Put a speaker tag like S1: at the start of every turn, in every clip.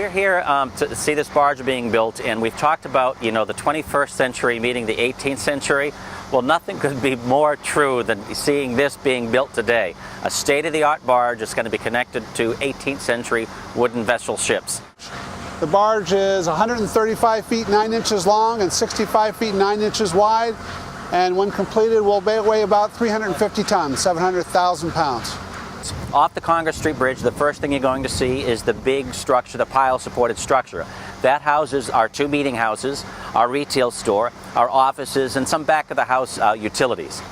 S1: we're here to see this barge being built, and we've talked about, you know, the 21st century meeting the 18th century. Well, nothing could be more true than seeing this being built today. A state-of-the-art barge is going to be connected to 18th century wooden vessel ships.
S2: The barge is 135 feet 9 inches long and 65 feet 9 inches wide, and when completed will weigh about 350 tons, 700,000 pounds.
S1: Off the Congress Street Bridge, the first thing you're going to see is the big structure, the pile-supported structure. That houses our 2 meeting houses, our retail store, our offices, and some back-of-the-house utilities.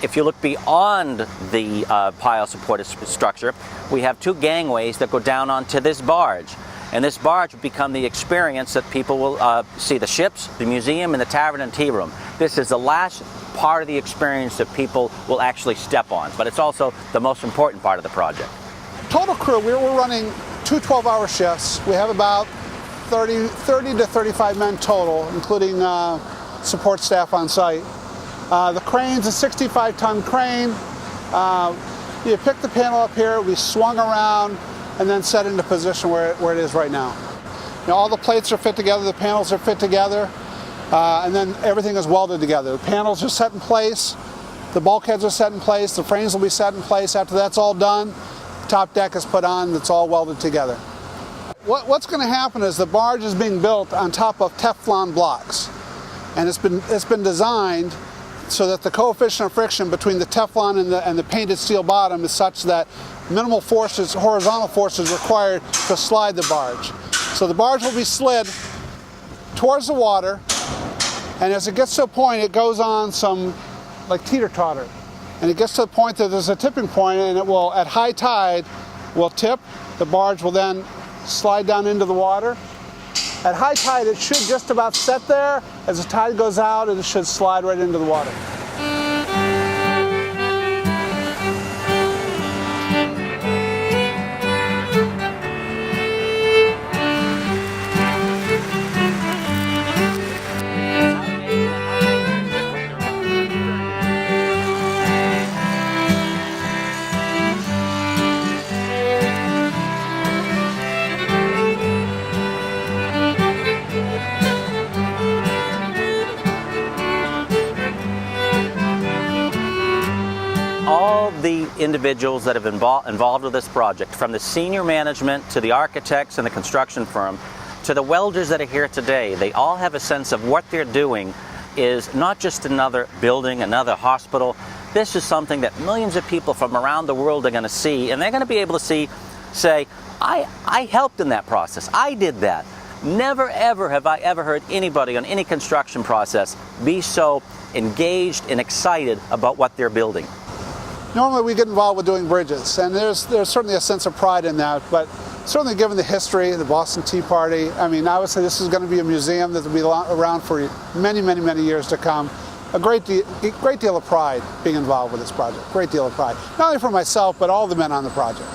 S1: If you look beyond the pile-supported structure, we have 2 gangways that go down onto this barge. And this barge will become the experience that people will see the ships, the museum, and the tavern and tea room. This is the last part of the experience that people will actually step on, but it's also the most important part of the project.
S2: Total crew, we're running 2 12-hour shifts. We have about 30 to 35 men total, including support staff on site. The crane's a 65-ton crane. You pick the panel up here, we swung around, and then set into position where it is right now. You know, all the plates are fit together, the panels are fit together, and then everything is welded together. The panels are set in place, the bulkheads are set in place, the frames will be set in place. After that's all done, the top deck is put on, it's all welded together. What's going to happen is the barge is being built on top of Teflon blocks, and it's been designed so that the coefficient of friction between the Teflon and the painted steel bottom is such that minimal forces, horizontal forces, required to slide the barge. So the barge will be slid towards the water, and as it gets to a point, it goes on some like teeter-totter, and it gets to the point that there's a tipping point, and it will, at high tide, will tip. The barge will then slide down into the water. At high tide, it should just about set there. As the tide goes out, it should slide right into the water.
S1: All the individuals that have been involved with this project, from the senior management to the architects and the construction firm to the welders that are here today, they all have a sense of what they're doing is not just another building, another hospital. This is something that millions of people from around the world are going to see, and they're going to be able to say, I helped in that process. I did that. Never ever have I ever heard anybody on any construction process be so engaged and excited about what they're building.
S2: Normally we get involved with doing bridges, and there's certainly a sense of pride in that, but certainly given the history, the Boston Tea Party, I mean, obviously this is going to be a museum that will be around for many, many, many years to come. A great deal of pride being involved with this project, great deal of pride. Not only for myself, but all the men on the project.